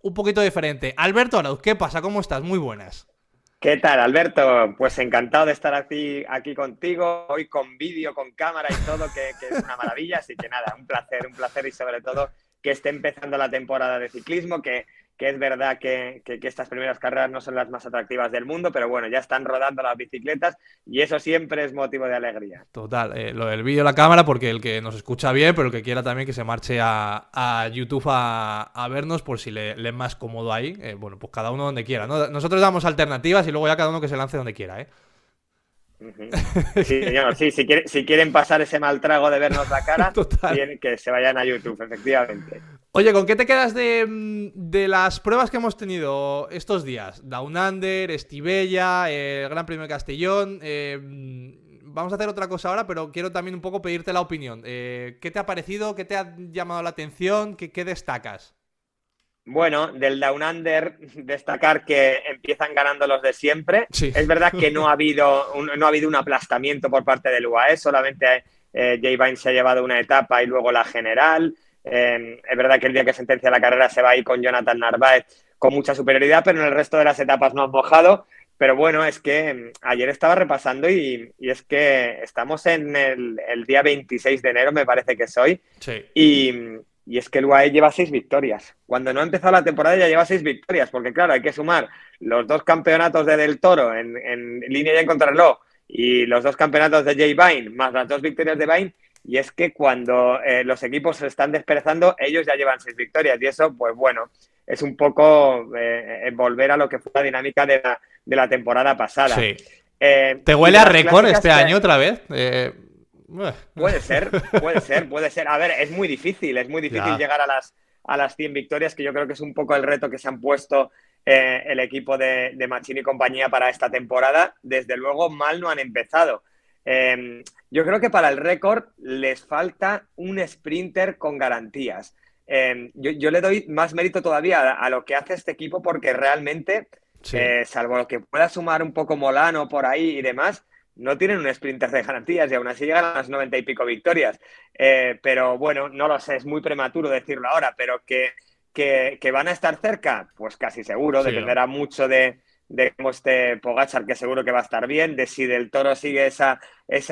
un poquito diferente. Alberto Arauz, ¿qué pasa? ¿Cómo estás? Muy buenas. ¿Qué tal, Alberto? Pues encantado de estar aquí contigo, hoy con vídeo, con cámara y todo, que es una maravilla. Así que nada, un placer y sobre todo que esté empezando la temporada de ciclismo, que es verdad que estas primeras carreras no son las más atractivas del mundo, pero bueno, ya están rodando las bicicletas y eso siempre es motivo de alegría. Total, lo del vídeo, la cámara, porque el que nos escucha bien, pero el que quiera también que se marche a YouTube a vernos por si le es más cómodo ahí. Bueno, pues cada uno donde quiera, ¿no? Nosotros damos alternativas y luego ya cada uno que se lance donde quiera, ¿eh? Ujú. Sí, señor, sí, si quieren pasar ese mal trago de vernos la cara, Total. bien, que se vayan a YouTube, efectivamente. Oye, ¿con qué te quedas de las pruebas que hemos tenido estos días? Down Under, Estivella, el Gran Premio de Castellón. Vamos a hacer otra cosa ahora, pero quiero también un poco pedirte la opinión. ¿Qué te ha parecido? ¿Qué te ha llamado la atención? ¿Qué destacas? Bueno, del Down Under, destacar que empiezan ganando los de siempre. Sí. Es verdad que no ha habido un aplastamiento por parte del UAE, solamente Jay Vine se ha llevado una etapa y luego la general. Es verdad que el día que sentencia la carrera se va a ir con Jonathan Narváez con mucha superioridad, pero en el resto de las etapas no han mojado. Pero bueno, es que ayer estaba repasando y es que estamos en el día 26 de enero, me parece que soy, Sí. y, y es que el UAE lleva 6 victorias. Cuando no ha empezado la temporada ya lleva 6 victorias, porque claro, hay que sumar los 2 campeonatos de Del Toro en línea y en contrarreloj y los 2 campeonatos de Jay Vine, más las 2 victorias de Vine. Y es que cuando los equipos se están desperezando, ellos ya llevan 6 victorias. Y eso, pues bueno, es un poco volver a lo que fue la dinámica de la temporada pasada. Sí. ¿Te Y huele de a las récord este clásicas que año otra vez? puede ser, puede ser, puede ser. A ver, es muy difícil Ya. llegar a las 100 victorias, que yo creo que es un poco el reto que se han puesto el equipo de Machín y compañía para esta temporada. Desde luego, mal no han empezado. Yo creo que para el récord les falta un sprinter con garantías. Yo le doy más mérito todavía a lo que hace este equipo porque realmente, Sí. salvo lo que pueda sumar un poco Molano por ahí y demás, no tienen un sprinter de garantías y aún así llegan a las 90 y pico victorias. Pero bueno, no lo sé, es muy prematuro decirlo ahora, pero que van a estar cerca, pues casi seguro, Sí, ¿no? dependerá mucho de cómo esté Pogačar, que seguro que va a estar bien, de si Del Toro sigue esa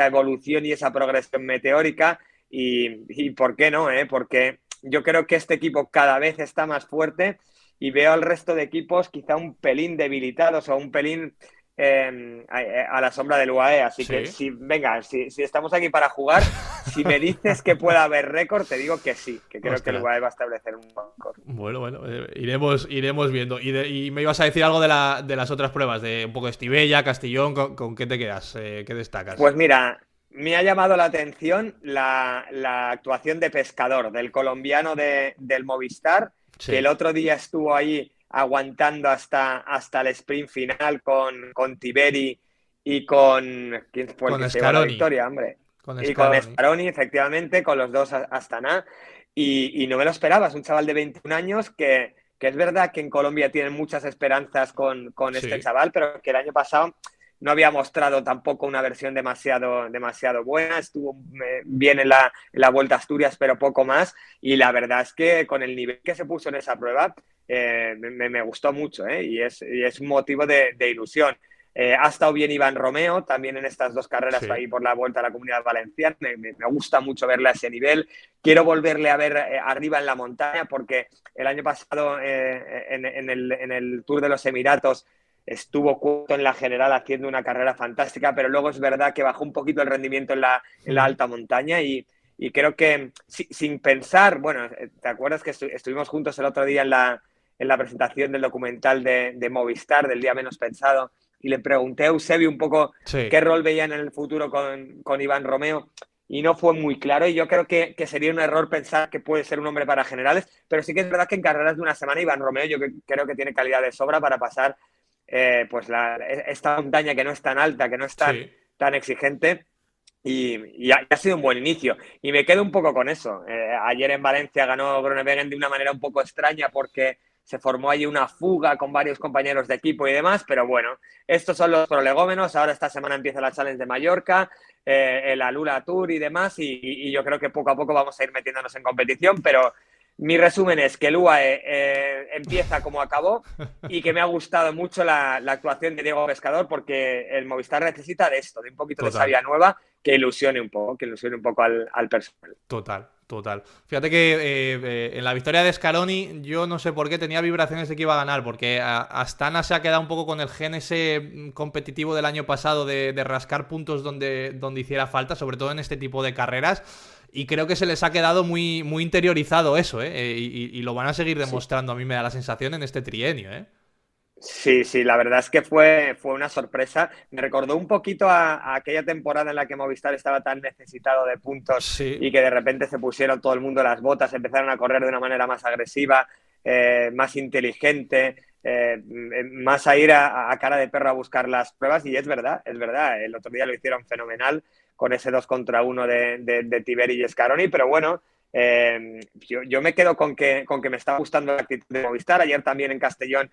evolución y esa progresión meteórica y por qué no, porque yo creo que este equipo cada vez está más fuerte y veo al resto de equipos quizá un pelín debilitados o un pelín a la sombra del UAE. Así que Sí. si, venga, si estamos aquí para jugar, si me dices que pueda haber récord, te digo que sí, que creo que el Ostras. UAE va a establecer un récord. Bueno, iremos viendo. Y me ibas a decir algo de las otras pruebas, de un poco de Estivella, Castellón, ¿con qué te quedas? ¿Qué destacas? Pues mira, me ha llamado la atención la actuación de Pescador, del colombiano del Movistar, que el Sí, otro día estuvo ahí aguantando hasta el sprint final con Tiberi y con... ¿Quién fue el con que se llevó la Scaroni. victoria, hombre? Con Y con Scaroni. Scaroni, efectivamente, con los dos Astana. Y no me lo esperabas, un chaval de 21 años que es verdad que en Colombia tienen muchas esperanzas con este Sí, chaval, pero que el año pasado no había mostrado tampoco una versión demasiado buena. Estuvo bien en la Vuelta a Asturias, pero poco más. Y la verdad es que con el nivel que se puso en esa prueba, me gustó mucho, y es un motivo de ilusión. Ha estado bien Iván Romeo, también en estas 2 carreras sí. ahí por la Vuelta a la Comunidad Valenciana. Me gusta mucho verle a ese nivel. Quiero volverle a ver arriba en la montaña porque el año pasado en el Tour de los Emiratos estuvo cuarto en la general haciendo una carrera fantástica, pero luego es verdad que bajó un poquito el rendimiento en la Mm. alta montaña y creo que sin pensar, bueno, ¿te acuerdas que estuvimos juntos el otro día en la presentación del documental de Movistar, del día menos pensado? Y le pregunté a Eusebio un poco Sí. qué rol veían en el futuro con Iván Romeo y no fue muy claro y yo creo que sería un error pensar que puede ser un hombre para generales, pero sí que es verdad que en carreras de una semana Iván Romeo yo creo que tiene calidad de sobra para pasar pues esta montaña que no es tan alta, que no es tan, Sí. tan exigente y ha sido un buen inicio. Y me quedo un poco con eso. Ayer en Valencia ganó Groenewegen de una manera un poco extraña porque se formó allí una fuga con varios compañeros de equipo y demás, pero bueno, estos son los prolegómenos. Ahora esta semana empieza la Challenge de Mallorca, el Alula Tour y demás, y yo creo que poco a poco vamos a ir metiéndonos en competición, pero Mi resumen es que el UAE empieza como acabó y que me ha gustado mucho la actuación de Diego Pescador porque el Movistar necesita de esto, de un poquito de Total. savia nueva que ilusione un poco, al personal. Total, total. Fíjate que en la victoria de Scaloni yo no sé por qué tenía vibraciones de que iba a ganar, porque Astana se ha quedado un poco con el gen ese competitivo del año pasado de rascar puntos donde hiciera falta, sobre todo en este tipo de carreras, y creo que se les ha quedado muy interiorizado eso, ¿eh? Y lo van a seguir Sí. demostrando, a mí me da la sensación, en este trienio, ¿eh? Sí, sí, la verdad es que fue una sorpresa. Me recordó un poquito a aquella temporada en la que Movistar estaba tan necesitado de puntos Sí, y que de repente se pusieron todo el mundo las botas, empezaron a correr de una manera más agresiva, más inteligente, más a ir a cara de perro a buscar las pruebas. Y es verdad, es verdad. El otro día lo hicieron fenomenal con ese 2 contra 1 de Tiberi y Scaroni, pero bueno. Yo me quedo con que me está gustando la actitud de Movistar. Ayer también en Castellón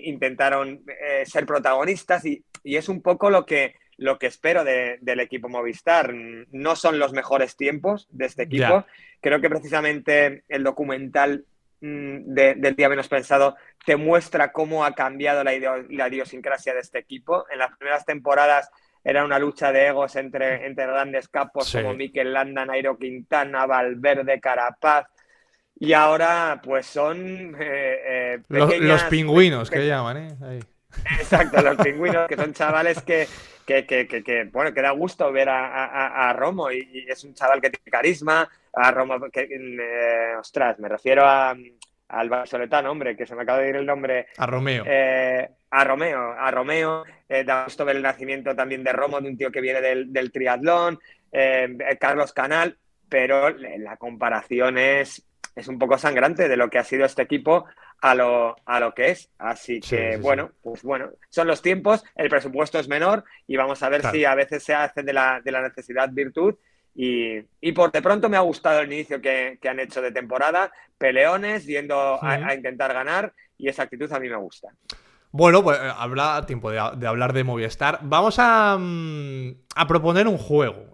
intentaron ser protagonistas y es un poco lo que espero del equipo Movistar. No son los mejores tiempos de este equipo. ya, Creo que precisamente el documental del día menos pensado te muestra cómo ha cambiado la idiosincrasia de este equipo. En las primeras temporadas era una lucha de egos entre grandes capos como sí. Mikel Landa, Nairo Quintana, Valverde, Carapaz. Y ahora, pues son Los pequeñas. pingüinos que llaman, ¿eh? Ahí. Exacto, los pingüinos, que son chavales bueno, que da gusto ver a Romo y es un chaval que tiene carisma. A Romo, ostras, me refiero al vallisoletano, hombre, que se me acaba de ir el nombre. A Romeo. A Romeo, da gusto ver el nacimiento también de Romo, de un tío que viene del triatlón, Carlos Canal, pero la comparación es un poco sangrante de lo que ha sido este equipo a lo que es. Así Sí, que, sí, sí. bueno, pues bueno, son los tiempos, el presupuesto es menor y vamos a ver si Claro. a veces se hace de la necesidad virtud. Y por de pronto me ha gustado el inicio que han hecho de temporada, peleones, yendo Ujú. a intentar ganar, y esa actitud a mí me gusta. Bueno, pues habrá tiempo de hablar de Movistar. Vamos a proponer un juego.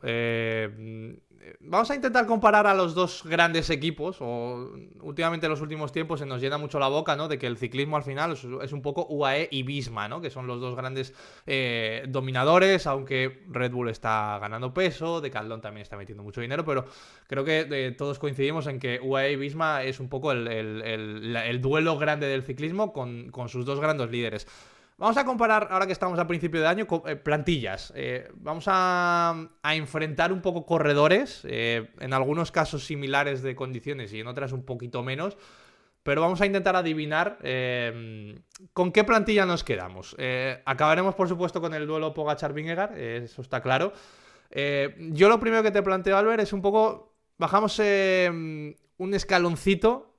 Vamos a intentar comparar a los dos grandes equipos. Últimamente en los últimos tiempos se nos llena mucho la boca, ¿no? De que el ciclismo al final es un poco UAE y Visma, ¿no? Que son los dos grandes dominadores, aunque Red Bull está ganando peso, Decathlon también está metiendo mucho dinero, pero creo que todos coincidimos en que UAE y Visma es un poco el duelo grande del ciclismo con sus dos grandes líderes. Vamos a comparar, ahora que estamos a principio de año, plantillas. Vamos a enfrentar un poco corredores, en algunos casos similares de condiciones y en otras un poquito menos. Pero vamos a intentar adivinar con qué plantilla nos quedamos. Acabaremos, por supuesto, con el duelo Pogačar-Vingegaard, eso está claro. Yo lo primero que te planteo, Albert, es un poco. Bajamos un escaloncito.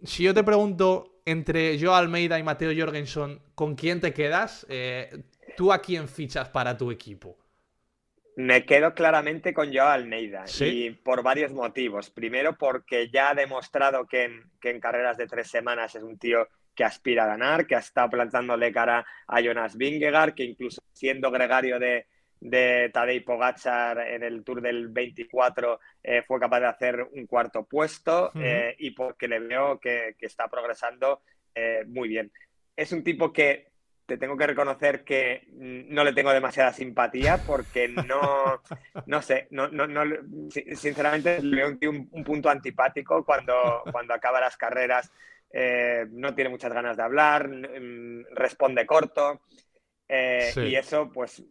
Si yo te pregunto entre Joao Almeida y Mateo Jorgensen, ¿con quién te quedas? ¿Tú a quién fichas para tu equipo? Me quedo claramente con Joao Almeida Sí, y por varios motivos. Primero, porque ya ha demostrado que en carreras de 3 semanas es un tío que aspira a ganar, que ha estado plantándole cara a Jonas Vingegaard, que incluso siendo gregario de Tadej Pogačar en el Tour del 24 fue capaz de hacer un cuarto puesto, uh-huh. y porque le veo que está progresando muy bien. Es un tipo que te tengo que reconocer que no le tengo demasiada simpatía porque no sé, sinceramente le veo un punto antipático cuando acaba las carreras. No tiene muchas ganas de hablar, responde corto. Y Sí, eso, pues,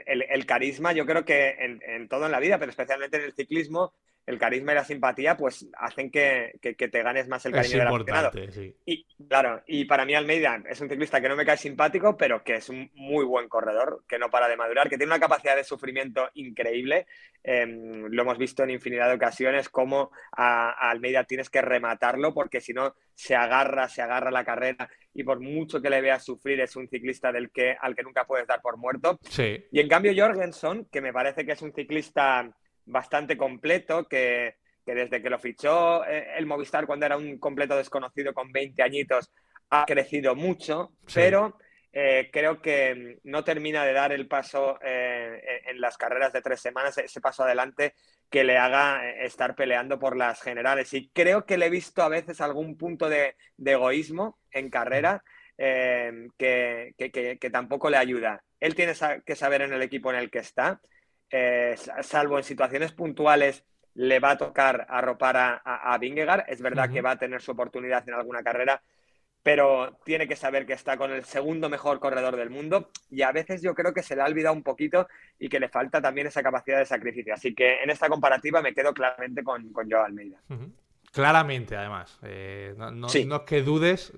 el carisma, yo creo que en todo en la vida, pero especialmente en el ciclismo, el carisma y la simpatía, pues, hacen que te ganes más el es cariño del aficionado. importante, sí. Y claro, y para mí Almeida es un ciclista que no me cae simpático, pero que es un muy buen corredor, que no para de madurar, que tiene una capacidad de sufrimiento increíble. Lo hemos visto en infinidad de ocasiones, cómo a Almeida tienes que rematarlo, porque si no se agarra la carrera y por mucho que le veas sufrir, es un ciclista al que nunca puedes dar por muerto. Sí, Y en cambio Jorgensen, que me parece que es un ciclista bastante completo, que desde que lo fichó el Movistar cuando era un completo desconocido con 20 añitos, ha crecido mucho, sí. pero creo que no termina de dar el paso en las carreras de 3 semanas, ese paso adelante que le haga estar peleando por las generales. Y creo que le he visto a veces algún punto de egoísmo en carrera que tampoco le ayuda. Él tiene que saber en el equipo en el que está, salvo en situaciones puntuales le va a tocar arropar a Vingegaard. Es verdad que va a tener su oportunidad en alguna carrera, pero tiene que saber que está con el segundo mejor corredor del mundo y a veces yo creo que se le ha olvidado un poquito y que le falta también esa capacidad de sacrificio. Así que en esta comparativa me quedo claramente con Joao Almeida. Claramente, además. No Sí, es que dudes,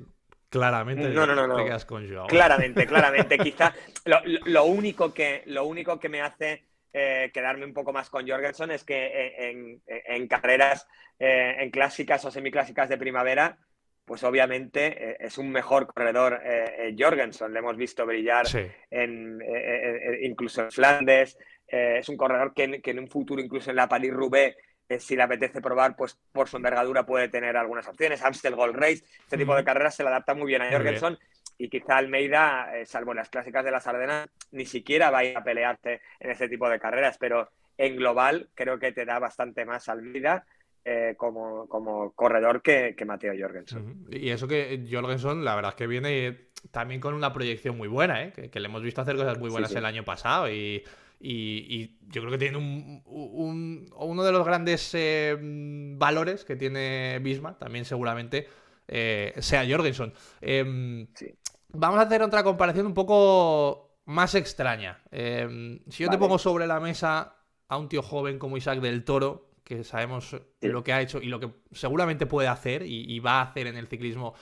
claramente te no. quedas con Joao. Claramente, claramente. Quizá lo único que me hace quedarme un poco más con Jorgensen es que en carreras, en clásicas o semiclásicas de primavera, pues obviamente es un mejor corredor Jorgensen. Le hemos visto brillar Sí. incluso en Flandes. Es un corredor que en un futuro, incluso en la París-Roubaix, si le apetece probar, pues por su envergadura puede tener algunas opciones. Amstel Gold Race, este tipo de carreras se le adapta muy bien a Muy bien. Jorgensen. Y quizá Almeida, salvo las clásicas de las Ardenas, ni siquiera va a ir a pelearte en ese tipo de carreras, pero en global creo que te da bastante más Almeida como corredor que Mateo Jorgensen. Y eso que Jorgensen, la verdad es que viene también con una proyección muy buena, ¿eh? Que le hemos visto hacer cosas muy Sí, buenas sí. el año pasado y yo creo que tiene uno de los grandes valores que tiene Visma, también seguramente sea Jorgensen. Sí. Vamos a hacer otra comparación un poco más extraña. Si yo te pongo Vale. sobre la mesa a un tío joven como Isaac del Toro, que sabemos Sí. lo que ha hecho y lo que seguramente puede hacer y va a hacer en el ciclismo,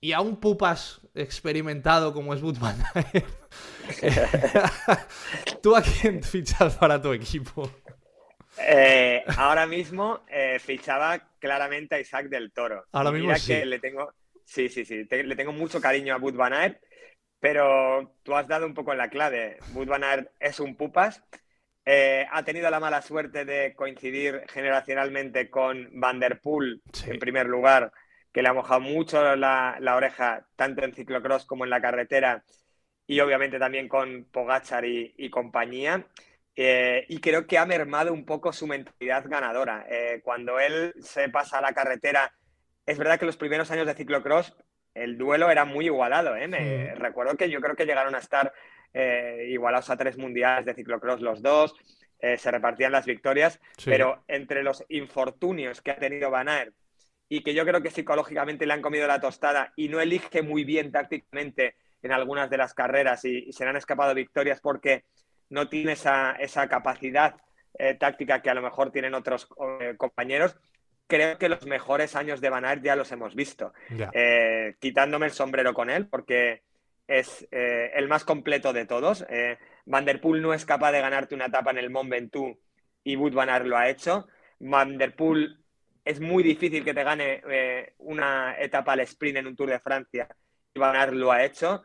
y a un pupas experimentado como es Wout van Aert, ¿tú a quién fichas para tu equipo? Ahora mismo fichaba claramente a Isaac del Toro. Ahora Y mismo mira que sí. le tengo, sí, le tengo mucho cariño a Wout van Aert, pero tú has dado un poco en la clave. Wout van Aert es un pupas. Ha tenido la mala suerte de coincidir generacionalmente con Van der Poel, en Sí. primer lugar, que le ha mojado mucho la oreja, tanto en ciclocross como en la carretera, y obviamente también con Pogačar y compañía. Y creo que ha mermado un poco su mentalidad ganadora. Cuando él se pasa a la carretera, es verdad que los primeros años de ciclocross el duelo era muy igualado. Recuerdo que yo creo que llegaron a estar igualados a 3 mundiales de ciclocross los dos, se repartían las victorias, Sí. pero entre los infortunios que ha tenido Van Aert y que yo creo que psicológicamente le han comido la tostada y no elige muy bien tácticamente en algunas de las carreras y se le han escapado victorias porque no tiene esa capacidad táctica que a lo mejor tienen otros compañeros. Creo que los mejores años de Van Aert ya los hemos visto. Ya. Quitándome el sombrero con él, porque es el más completo de todos. Van der Poel no es capaz de ganarte una etapa en el Mont Ventoux y Wout van Aert lo ha hecho. Van der Poel es muy difícil que te gane una etapa al sprint en un Tour de Francia y Van Aert lo ha hecho.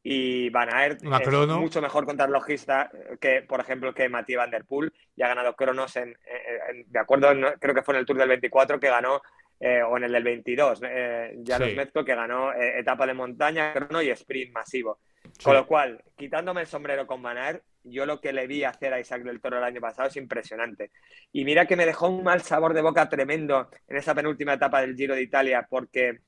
Y Van Aert Una es crono. mucho mejor contrarrelojista que, por ejemplo, que Mathieu Van der Poel, y ha ganado cronos de acuerdo, creo que fue en el Tour del 24 que ganó, o en el del 22, ya los Sí. mezclo, que ganó etapa de montaña, crono y sprint masivo. Con Sí. lo cual, quitándome el sombrero con Van Aert, yo lo que le vi hacer a Isaac del Toro el año pasado es impresionante. Y mira que me dejó un mal sabor de boca tremendo en esa penúltima etapa del Giro de Italia, porque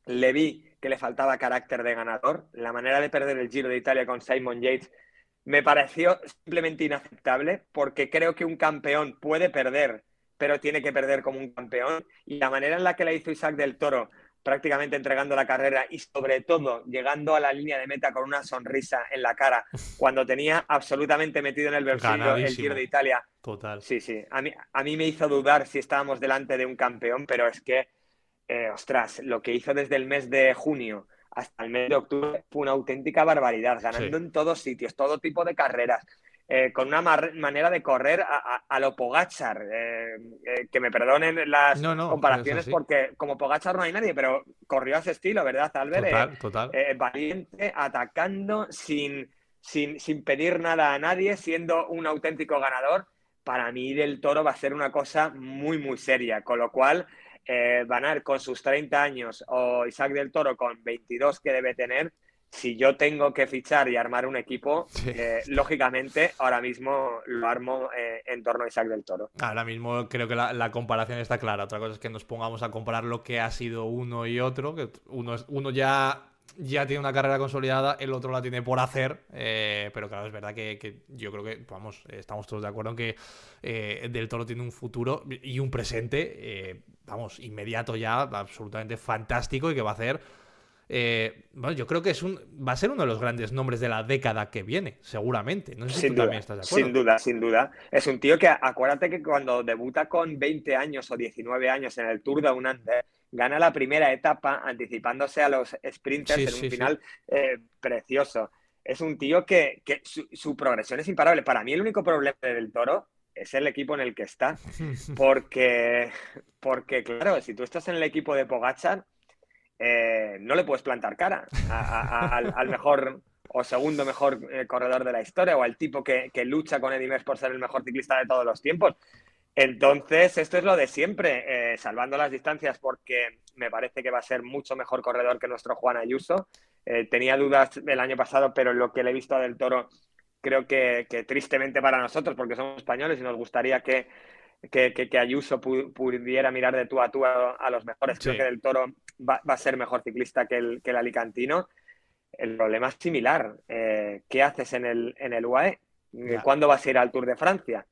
le vi que le faltaba carácter de ganador. La manera de perder el Giro de Italia con Simon Yates me pareció simplemente inaceptable, porque creo que un campeón puede perder, pero tiene que perder como un campeón. Y la manera en la que la hizo Isaac del Toro, prácticamente entregando la carrera y sobre todo llegando a la línea de meta con una sonrisa en la cara, cuando tenía absolutamente metido en el bolsillo el Giro de Ganadísimo. Italia. Total. Sí, sí, a mí me hizo dudar si estábamos delante de un campeón, pero es que ostras, lo que hizo desde el mes de junio hasta el mes de octubre fue una auténtica barbaridad, Sí. ganando en todos sitios, todo tipo de carreras, con una manera de correr a lo Pogačar, que me perdonen las No, no, es comparaciones así. porque como Pogačar no hay nadie, pero corrió a ese estilo, ¿verdad, Albert? Total, total. Valiente, atacando, sin pedir nada a nadie, siendo un auténtico ganador. Para mí del Toro va a ser una cosa muy, muy seria, con lo cual Van Aert con sus 30 años o Isaac del Toro con 22 que debe tener, si yo tengo que fichar y armar un equipo, Sí. lógicamente ahora mismo lo armo en torno a Isaac del Toro. Ahora mismo creo que la comparación está clara. Otra cosa es que nos pongamos a comparar lo que ha sido uno y otro, que uno ya tiene una carrera consolidada, el otro la tiene por hacer, pero claro, es verdad que yo creo que, vamos, estamos todos de acuerdo en que Del Toro tiene un futuro y un presente, vamos, inmediato ya, absolutamente fantástico y que va a hacer... bueno, yo creo que va a ser uno de los grandes nombres de la década que viene, seguramente. No sé si tú Sin también duda, estás de sin acuerdo. duda, sin duda. Es un tío que, acuérdate que cuando debuta con 20 años o 19 años en el Tour de Down Under, gana la primera etapa anticipándose a los Sí, sprinters en un sí, sí. final precioso. Es un tío que su progresión es imparable. Para mí el único problema del Toro es el equipo en el que está. Porque, porque claro, si tú estás en el equipo de Pogačar, no le puedes plantar cara al mejor o segundo mejor corredor de la historia o al tipo que lucha con Eddy Merckx por ser el mejor ciclista de todos los tiempos. Entonces, esto es lo de siempre, salvando las distancias porque me parece que va a ser mucho mejor corredor que nuestro Juan Ayuso. Tenía dudas el año pasado, pero lo que le he visto a Del Toro creo que tristemente para nosotros, porque somos españoles y nos gustaría que Ayuso pudiera mirar de tú a tú a los mejores. Creo que Sí, Del Toro va a ser mejor ciclista que el alicantino. El problema es similar. ¿Qué haces en el UAE? ya. ¿Cuándo vas a ir al Tour de Francia?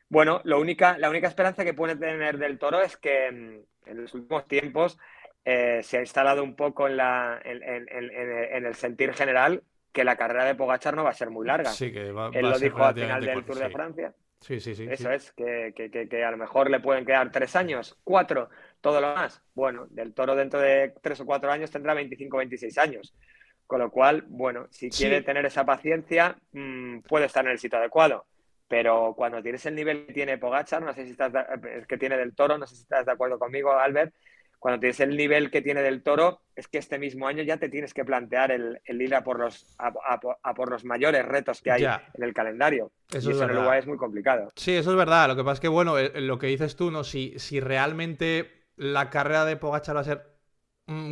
Bueno, la única esperanza que puede tener Del Toro es que en los últimos tiempos se ha instalado un poco en el sentir general que la carrera de Pogačar no va a ser muy larga. Sí, que Él va a lo ser dijo al final relativamente del corto. Tour de Sí, Francia. sí, sí, sí, Eso sí. es, que a lo mejor le pueden quedar 3 años, 4, todo lo más. Bueno, Del Toro dentro de 3 o 4 años tendrá 25, 26 años. Con lo cual, bueno, si quiere Sí, tener esa paciencia, puede estar en el sitio adecuado. Pero cuando tienes el nivel que tiene Pogačar, no sé si que tiene Del Toro, no sé si estás de acuerdo conmigo, Albert, cuando tienes el nivel que tiene Del Toro, es que este mismo año ya te tienes que plantear el ir a por los mayores retos que hay ya. en el calendario. Y Eso es eso en el UAE verdad. es muy complicado. Sí, eso es verdad. Lo que pasa es que, bueno, lo que dices tú, ¿no? Si realmente la carrera de Pogačar va a ser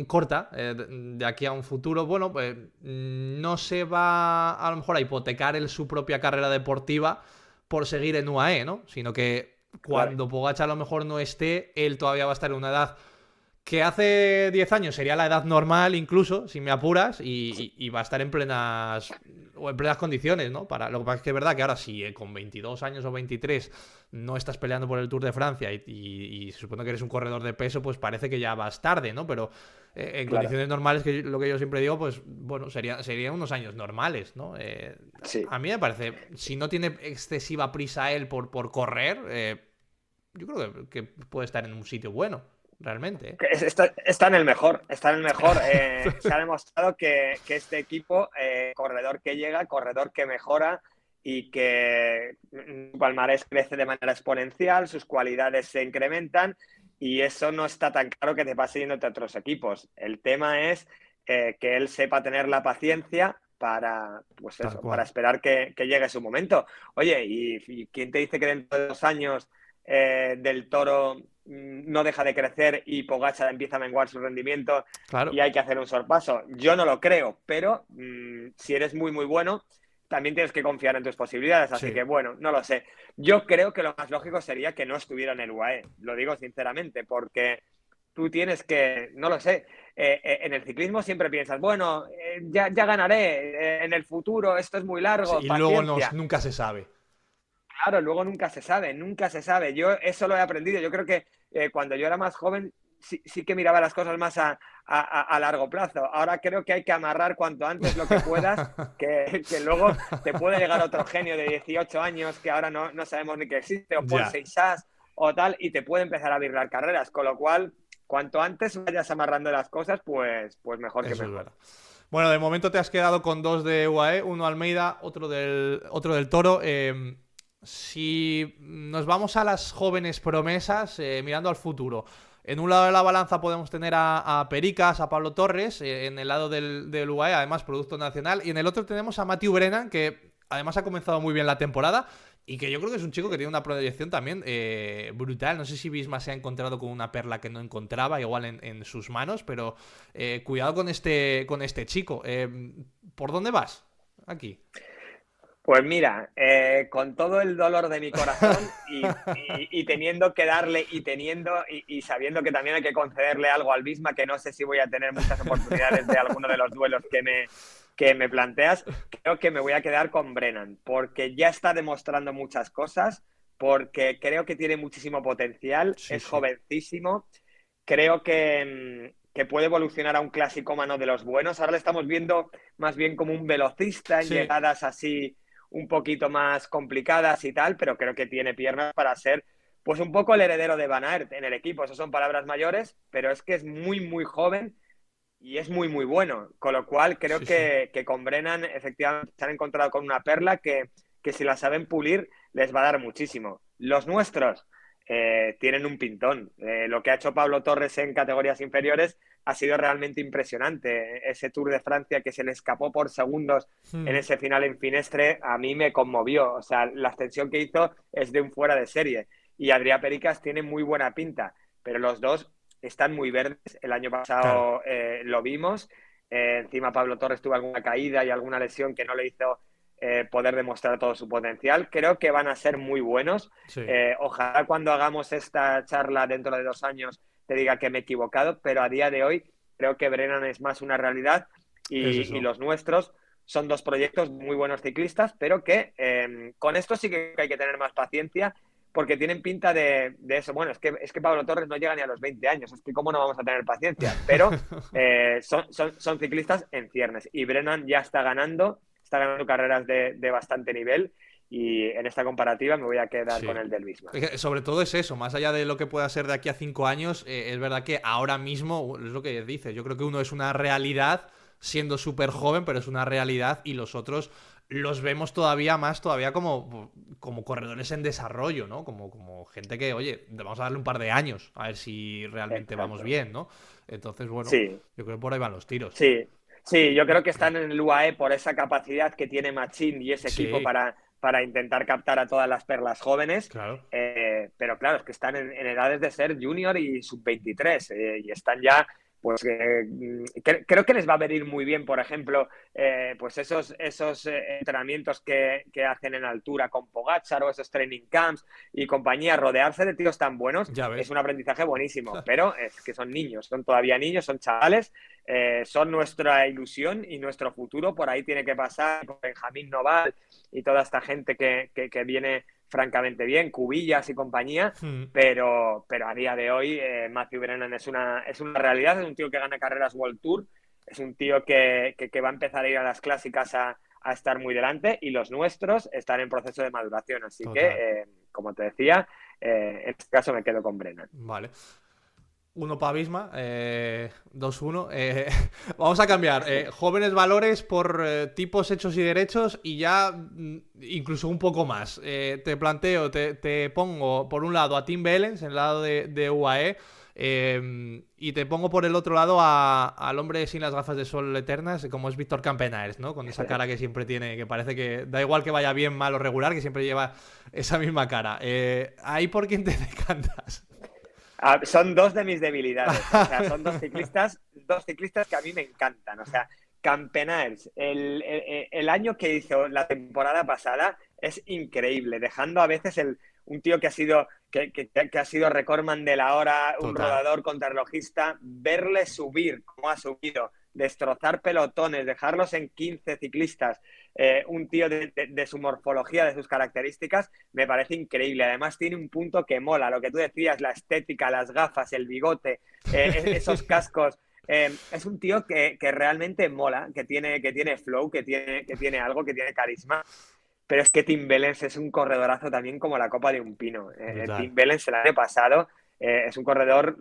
corta, de aquí a un futuro, bueno, pues no se va a lo mejor a hipotecar su propia carrera deportiva por seguir en UAE, ¿no? Sino que Claro, cuando Pogačar a lo mejor no esté, él todavía va a estar en una edad que hace 10 años sería la edad normal, incluso, si me apuras, y va a estar en plenas condiciones, ¿no? Lo que pasa es que es verdad que ahora, si con 22 años o 23 no estás peleando por el Tour de Francia y se supone que eres un corredor de peso, pues parece que ya vas tarde, ¿no? Pero en claro. condiciones normales, que lo que yo siempre digo, pues bueno, serían unos años normales, ¿no? Sí. A mí me parece, si no tiene excesiva prisa él por correr, yo creo que puede estar en un sitio bueno, realmente, ¿eh? Está en el mejor, está en el mejor. Se ha demostrado que este equipo, corredor que llega, corredor que mejora y que su palmarés crece de manera exponencial, sus cualidades se incrementan y eso no está tan claro que te pase yéndote a otros equipos. El tema es que él sepa tener la paciencia para, pues Tal eso, para cual. esperar que llegue su momento. Oye, ¿y quién te dice que dentro de 2 años Del Toro no deja de crecer y Pogačar empieza a menguar su rendimiento Claro. y hay que hacer un sorpaso? Yo no lo creo, pero si eres muy, muy bueno, también tienes que confiar en tus posibilidades. Así Sí. que, bueno, no lo sé. Yo creo que lo más lógico sería que no estuviera en el UAE. Lo digo sinceramente, porque tú tienes que, no lo sé, en el ciclismo siempre piensas, bueno, ya ganaré, en el futuro esto es muy Sí, largo, y luego paciencia. nunca se sabe. Claro, luego nunca se sabe, nunca se sabe. Yo eso lo he aprendido. Yo creo que cuando yo era más joven sí que miraba las cosas más a largo plazo. Ahora creo que hay que amarrar cuanto antes lo que puedas, que luego te puede llegar otro genio de 18 años que ahora no sabemos ni que existe, o Paul Ya, Seixas o tal, y te puede empezar a virlar carreras. Con lo cual, cuanto antes vayas amarrando las cosas, pues mejor que eso es mejor. verdad. Bueno, de momento te has quedado con dos de UAE, uno Almeida, otro del Toro. Si nos vamos a las jóvenes promesas, mirando al futuro, en un lado de la balanza podemos tener a Pericas, a Pablo Torres, en el lado del UAE, además producto nacional, y en el otro tenemos a Matthew Brennan, que además ha comenzado muy bien la temporada. Y que yo creo que es un chico que tiene una proyección también brutal. No sé si Visma se ha encontrado con una perla que no encontraba, igual en sus manos, pero cuidado con este chico. ¿Por dónde vas? Aquí. Pues mira, con todo el dolor de mi corazón y teniendo que darle y sabiendo que también hay que concederle algo al Bisma, que no sé si voy a tener muchas oportunidades de alguno de los duelos que me planteas, creo que me voy a quedar con Brennan, porque ya está demostrando muchas cosas, porque creo que tiene muchísimo potencial, Sí, es sí. jovencísimo, creo que puede evolucionar a un clasicómano de los buenos. Ahora le estamos viendo más bien como un velocista en Sí, llegadas así un poquito más complicadas y tal, pero creo que tiene piernas para ser pues un poco el heredero de Van Aert en el equipo. Eso son palabras mayores, pero es que es muy, muy joven y es muy, muy bueno. Con lo cual creo sí, sí. que con Brennan efectivamente se han encontrado con una perla que si la saben pulir les va a dar muchísimo. Los nuestros tienen un pintón. Lo que ha hecho Pablo Torres en categorías inferiores ha sido realmente impresionante. Ese Tour de Francia que se le escapó por segundos en Mm, ese final en Finestre a mí me conmovió. O sea, la ascensión que hizo es de un fuera de serie. Y Adrià Pericas tiene muy buena pinta, pero los dos están muy verdes. El año claro. pasado lo vimos. Encima Pablo Torres tuvo alguna caída y alguna lesión que no le hizo poder demostrar todo su potencial. Creo que van a ser muy buenos. Sí. Ojalá cuando hagamos esta charla dentro de 2 años te diga que me he equivocado, pero a día de hoy creo que Brennan es más una realidad Es y eso. los nuestros son dos proyectos muy buenos ciclistas, pero que con esto sí que hay que tener más paciencia porque tienen pinta de eso. Bueno, es que Pablo Torres no llega ni a los 20 años, es que cómo no vamos a tener paciencia, pero son ciclistas en ciernes y Brennan ya está ganando carreras de bastante nivel y en esta comparativa me voy a quedar con Sí. el del Bisma. Es que sobre todo es eso, más allá de lo que pueda ser de aquí a 5 años, es verdad que ahora mismo, es lo que dices, yo creo que uno es una realidad siendo súper joven, pero es una realidad y los otros los vemos todavía más, todavía como corredores en desarrollo, ¿no? Como gente que, oye, vamos a darle un par de años a ver si realmente vamos Exacto. bien, ¿no? Entonces, bueno, Sí, yo creo que por ahí van los tiros. sí, sí, yo creo que están en el UAE por esa capacidad que tiene Machín y ese equipo Sí, para intentar captar a todas las perlas jóvenes, claro. pero claro, es que están en edades de ser junior y sub-23 y están ya, pues creo que les va a venir muy bien, por ejemplo, pues esos entrenamientos que hacen en altura con Pogačar o esos training camps y compañía, rodearse de tíos tan buenos Ya es ves. un aprendizaje buenísimo, pero es que son niños, son todavía niños, son chavales son nuestra ilusión y nuestro futuro. Por ahí tiene que pasar con Benjamín Noval y toda esta gente que viene francamente bien, Cubillas y compañía. Hmm, Pero a día de hoy, Matthew Brennan es una realidad, es un tío que gana carreras World Tour, es un tío que va a empezar a ir a las clásicas a estar muy delante y los nuestros están en proceso de maduración. Así que, total. como te decía, en este caso me quedo con Brennan. Vale. Uno para Bisma, 2-1. Vamos a cambiar. Jóvenes valores por tipos, hechos y derechos y ya incluso un poco más. Te planteo, te pongo por un lado a Tim Wellens, en el lado de UAE, y te pongo por el otro lado al hombre sin las gafas de sol eternas, como es Víctor Campenaers, ¿no? Con esa cara que siempre tiene, que parece que da igual que vaya bien, mal o regular, que siempre lleva esa misma cara. ¿Ahí por quién te decantas? Son dos de mis debilidades. O sea, son dos ciclistas que a mí me encantan. O sea, Campenaers, el año que hizo la temporada pasada es increíble, dejando a veces un tío que ha sido recordman de la hora, un Total. rodador contrarrelojista, verle subir como ha subido, destrozar pelotones, dejarlos en 15 ciclistas, un tío de su morfología, de sus características, me parece increíble. Además tiene un punto que mola, lo que tú decías, la estética, las gafas, el bigote, esos cascos. Es un tío que realmente mola, que tiene flow, que tiene algo, que tiene carisma. Pero es que Tim Wellens es un corredorazo también como la copa de un pino. Brutal. Tim Wellens el año pasado es un corredor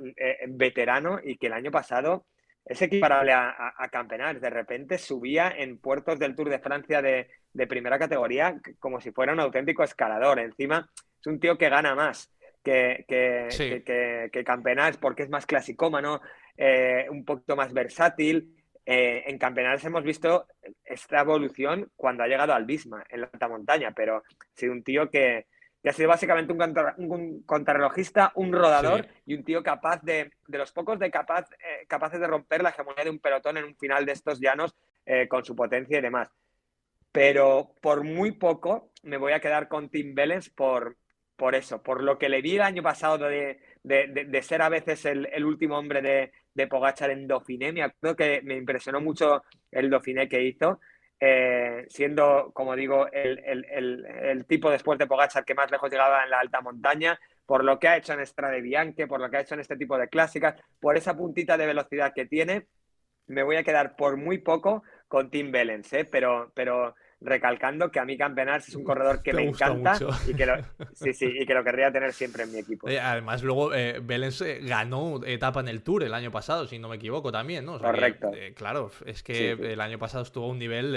veterano y que el año pasado es equiparable a Campenaerts. De repente subía en puertos del Tour de Francia de primera categoría como si fuera un auténtico escalador. Encima es un tío que gana más Sí, que Campenaerts porque es más clasicómano, un poquito más versátil. En Campenaerts hemos visto esta evolución cuando ha llegado al Bisma en la alta montaña, pero ha sido un tío que ha sido básicamente un contrarrelojista, un sí. rodador y un tío capaz de los pocos capaces de romper la hegemonía de un pelotón en un final de estos llanos con su potencia y demás. Pero por muy poco me voy a quedar con Tim Wellens por eso, por lo que le vi el año pasado de ser a veces el último hombre de Pogačar en Dauphiné. Me acuerdo que me impresionó mucho el Dauphiné que hizo, siendo, como digo, el tipo después de Pogačar que más lejos llegaba en la alta montaña, por lo que ha hecho en Strade Bianche, por lo que ha hecho en este tipo de clásicas, por esa puntita de velocidad que tiene. Me voy a quedar por muy poco con Tim Wellens, pero recalcando que a mí Campenaerts es un corredor que Te me gusta encanta mucho. y que y que lo querría tener siempre en mi equipo. Además, luego Vélez ganó etapa en el Tour el año pasado, si no me equivoco también, ¿no? O sea que, Correcto. claro, es que Sí, sí. el año pasado estuvo a un nivel,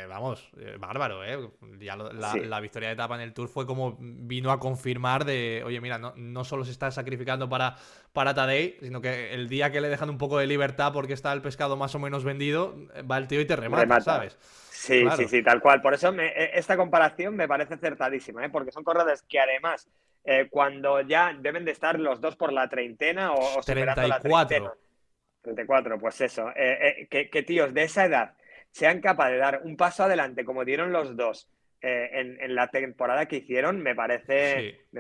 vamos, bárbaro, ¿eh? Ya Sí, la victoria de etapa en el Tour fue como vino a confirmar de, oye, mira, no solo se está sacrificando para Tadej, sino que el día que le dejan un poco de libertad porque está el pescado más o menos vendido, va el tío y te remata, remata. ¿sabes? Sí, sí, Claro. sí, tal cual. Por eso esta comparación me parece acertadísima, ¿eh? Porque son corredores que además, cuando ya deben de estar los dos por la treintena o superando la treintena, 34. 34, pues eso, que tíos de esa edad sean capaces de dar un paso adelante como dieron los dos en la temporada que hicieron, Sí. me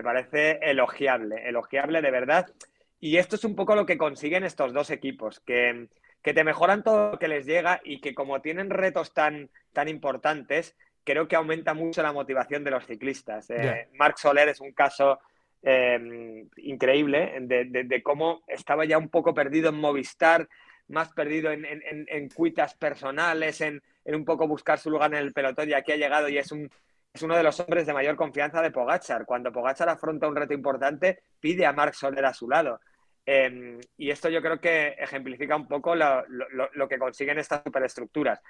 parece elogiable de verdad. Y esto es un poco lo que consiguen estos dos equipos, que te mejoran todo lo que les llega y que como tienen retos tan importantes, creo que aumenta mucho la motivación de los ciclistas. Ya. Marc Soler es un caso increíble de cómo estaba ya un poco perdido en Movistar, más perdido en cuitas personales, en un poco buscar su lugar en el pelotón, y aquí ha llegado y es uno de los hombres de mayor confianza de Pogačar. Cuando Pogačar afronta un reto importante, pide a Marc Soler a su lado. Y esto yo creo que ejemplifica un poco lo que consiguen estas superestructuras.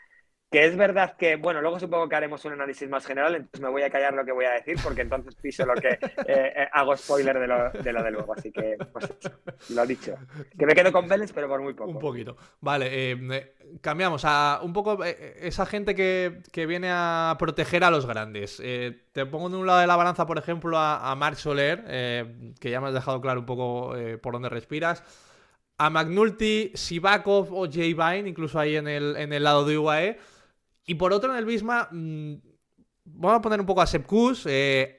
Que es verdad que, bueno, luego supongo que haremos un análisis más general, entonces me voy a callar lo que voy a decir, porque entonces piso lo que hago spoiler de luego. Así que, pues eso, lo dicho. Que me quedo con Vélez, pero por muy Un poco. poquito. Vale, cambiamos a un poco esa gente que viene a proteger a los grandes. Te pongo de un lado de la balanza, por ejemplo, a Marc Soler, que ya me has dejado claro un poco por dónde respiras. A McNulty, Sivakov o Jay Vine, incluso ahí en el lado de UAE. Y por otro, en el Visma, vamos a poner un poco a Sepp Kuss,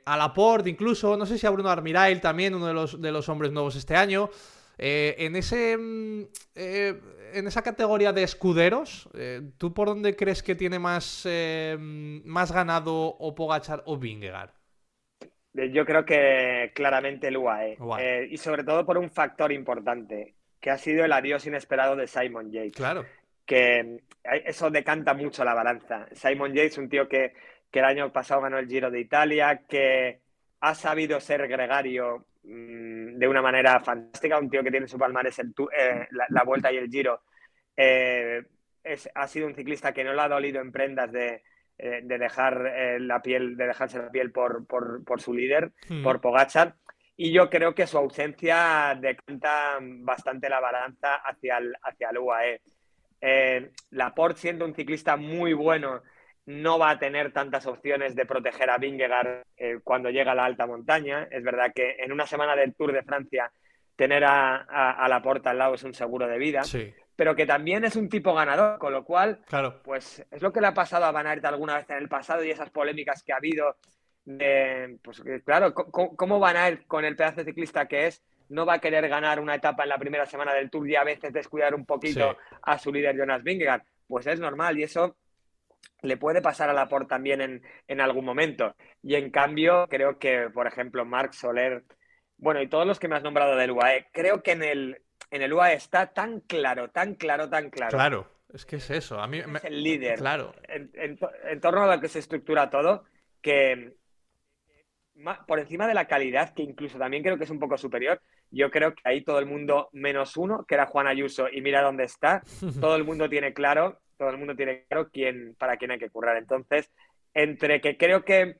a Laporte incluso, no sé si a Bruno Armirail también, uno de los hombres nuevos este año. En esa categoría de escuderos, ¿tú por dónde crees que tiene más ganado o Pogačar o Vingegaard? Yo creo que claramente el UAE. Guay. Y sobre todo por un factor importante, que ha sido el adiós inesperado de Simon Yates. Claro. Que eso decanta mucho la balanza. Simon Yates, un tío que el año pasado ganó el Giro de Italia, que ha sabido ser gregario de una manera fantástica, un tío que tiene su palmarés la Vuelta y el Giro. Ha sido un ciclista que no le ha dolido en prendas de dejar la piel, de dejarse la piel por su líder, por Pogačar. Y yo creo que su ausencia decanta bastante la balanza hacia el UAE. Laporte, siendo un ciclista muy bueno, no va a tener tantas opciones de proteger a Vingegaard cuando llega a la alta montaña. Es verdad que en una semana del Tour de Francia tener a Laporte al lado es un seguro de vida, Sí. pero que también es un tipo ganador, con lo cual, Claro. pues es lo que le ha pasado a Van Aert alguna vez en el pasado y esas polémicas que ha habido. Pues claro, ¿cómo Van Aert, con el pedazo de ciclista que es, no va a querer ganar una etapa en la primera semana del Tour y a veces descuidar un poquito Sí. a su líder Jonas Vingegaard? Pues es normal y eso le puede pasar a Laporte también en algún momento. Y en cambio, creo que, por ejemplo, Marc Soler, bueno, y todos los que me has nombrado del UAE, creo que en el UAE está tan claro, Claro. Es que es eso. A mí es el líder claro. en torno a lo que se estructura todo, que por encima de la calidad, que incluso también creo que es un poco superior, yo creo que ahí todo el mundo, menos uno, que era Juan Ayuso, y mira dónde está, todo el mundo tiene claro para quién hay que currar. Entonces, entre que creo que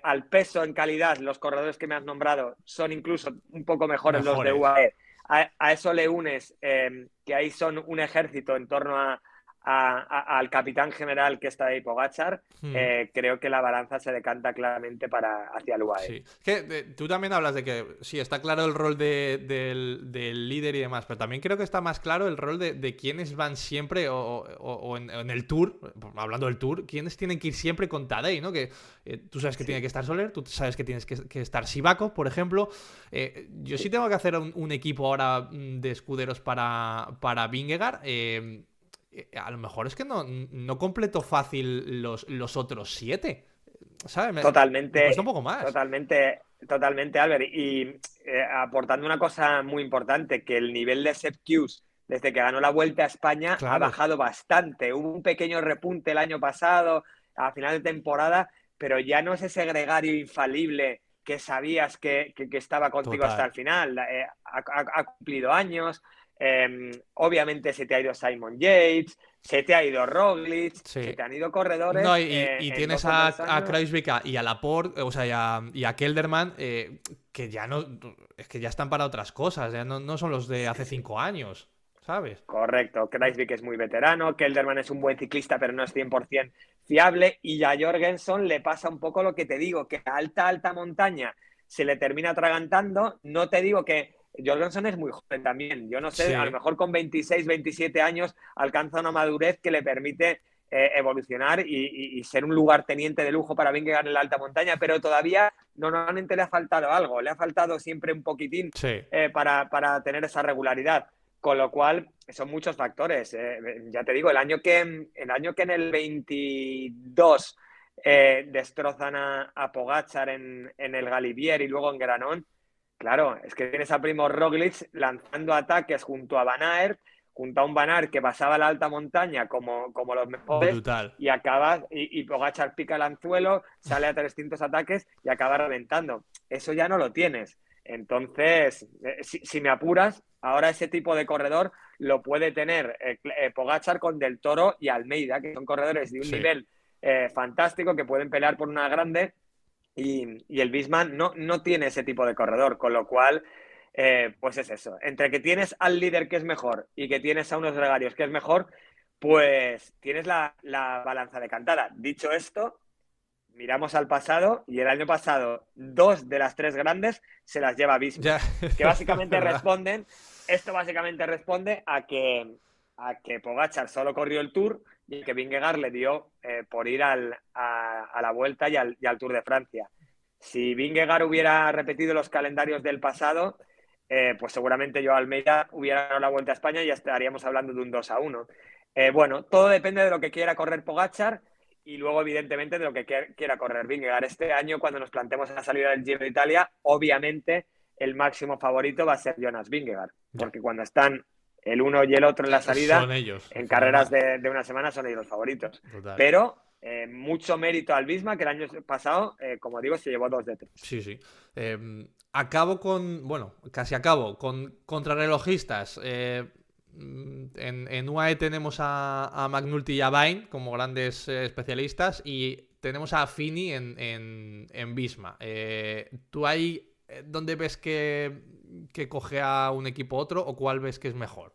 al peso en calidad los corredores que me has nombrado son incluso un poco mejores los de Mejores. UAE, a eso le unes que ahí son un ejército en torno al capitán general que está ahí, Pogačar, Hmm. creo que la balanza se decanta claramente hacia el UAE. Sí. Tú también hablas de que sí, está claro el rol del líder y demás, pero también creo que está más claro el rol de quienes van siempre o en el Tour, hablando del Tour, quienes tienen que ir siempre con Tadej, ¿no? Que tú sabes que Sí. tiene que estar Soler, tú sabes que tienes que estar Sivakov, por ejemplo. Yo sí tengo que hacer un equipo ahora de escuderos para Vingegaard. A lo mejor es que no completo fácil los otros 7. ¿Sabes? Me cuesta un Totalmente, poco más. totalmente, Albert. Y aportando una cosa muy importante, que el nivel de Sepp Kuss desde que ganó la Vuelta a España ha Claro, bajado bastante. Hubo un pequeño repunte el año pasado, a final de temporada, pero ya no es ese gregario infalible que sabías que estaba contigo hasta total. el final. Ha cumplido años. Obviamente se te ha ido Simon Yates, se te ha ido Roglic, se Sí. te han ido No, corredores y en tienes 2 o 3 a años. Kruijswijk y a Laporte, o sea, y a Kelderman, que ya no. Es que ya están para otras cosas, ya no son los de Sí, hace sí. 5 años, ¿sabes? Correcto, Kruijswijk es muy veterano, Kelderman es un buen ciclista, pero no es 100% fiable, y a Jorgensen le pasa un poco lo que te digo, que a alta montaña se le termina atragantando. No te digo que Jorgensen es muy joven también, yo no sé, a lo Sí, mejor con 26, 27 años alcanza una madurez que le permite evolucionar y ser un lugarteniente de lujo para Vingegaard en la alta montaña, pero todavía normalmente le ha faltado algo, le ha faltado siempre un poquitín sí. para tener esa regularidad. Con lo cual, son muchos factores. Ya te digo, el año que en el 22 destrozan a Pogačar en el Galibier y luego en Granón, claro, es que tienes a Primo Roglic lanzando ataques junto a Van Aert, junto a un Van Aert que pasaba la alta montaña como los mejores, Brutal. y acaba, y Pogačar pica el anzuelo, sale a 300 ataques y acaba reventando. Eso ya no lo tienes. Entonces, si me apuras, ahora ese tipo de corredor lo puede tener Pogačar con Del Toro y Almeida, que son corredores de un Sí. nivel fantástico, que pueden pelear por una grande, y el Bisman no tiene ese tipo de corredor, con lo cual, pues es eso. Entre que tienes al líder que es mejor y que tienes a unos gregarios que es mejor, pues tienes la balanza decantada. Dicho esto, miramos al pasado, y el año pasado 2 de las 3 grandes se las lleva Ya, Bisman, que es verdad. esto básicamente responde a que Pogačar solo corrió el Tour y que Vingegaard le dio por ir a la Vuelta y al Tour de Francia. Si Vingegaard hubiera repetido los calendarios del pasado, pues seguramente yo Almeida hubiera ganado la Vuelta a España y ya estaríamos hablando de un 2-1. Bueno, todo depende de lo que quiera correr Pogačar y luego, evidentemente, de lo que quiera correr Vingegaard. Este año, cuando nos planteemos la salida del Giro de Italia, obviamente el máximo favorito va a ser Jonas Vingegaard, Ya. porque cuando están el uno y el otro en la salida, Son ellos, en es que no hay carreras más. de una semana son ellos los favoritos. Total. Pero mucho mérito al Bisma, que el año pasado, como digo, se llevó 2 de 3. Sí, sí. Acabo con. Bueno, casi acabo. Con contrarrelojistas. En UAE tenemos a McNulty y a Vine como grandes especialistas. Y tenemos a Fini en Visma. ¿Tú ahí dónde ves que coge a un equipo otro o cuál ves que es mejor?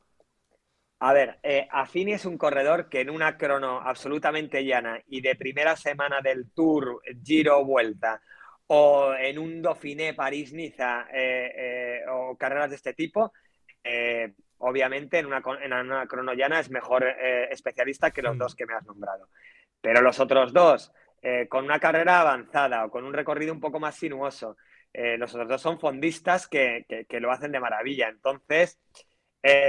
A ver, Affini es un corredor que en una crono absolutamente llana y de primera semana del Tour, Giro Vuelta, o en un Dauphiné, París-Niza, o carreras de este tipo, obviamente en una crono llana es mejor especialista que los Hmm. dos que me has nombrado. Pero los otros dos, con una carrera avanzada o con un recorrido un poco más sinuoso, los otros dos son fondistas que lo hacen de maravilla. Entonces,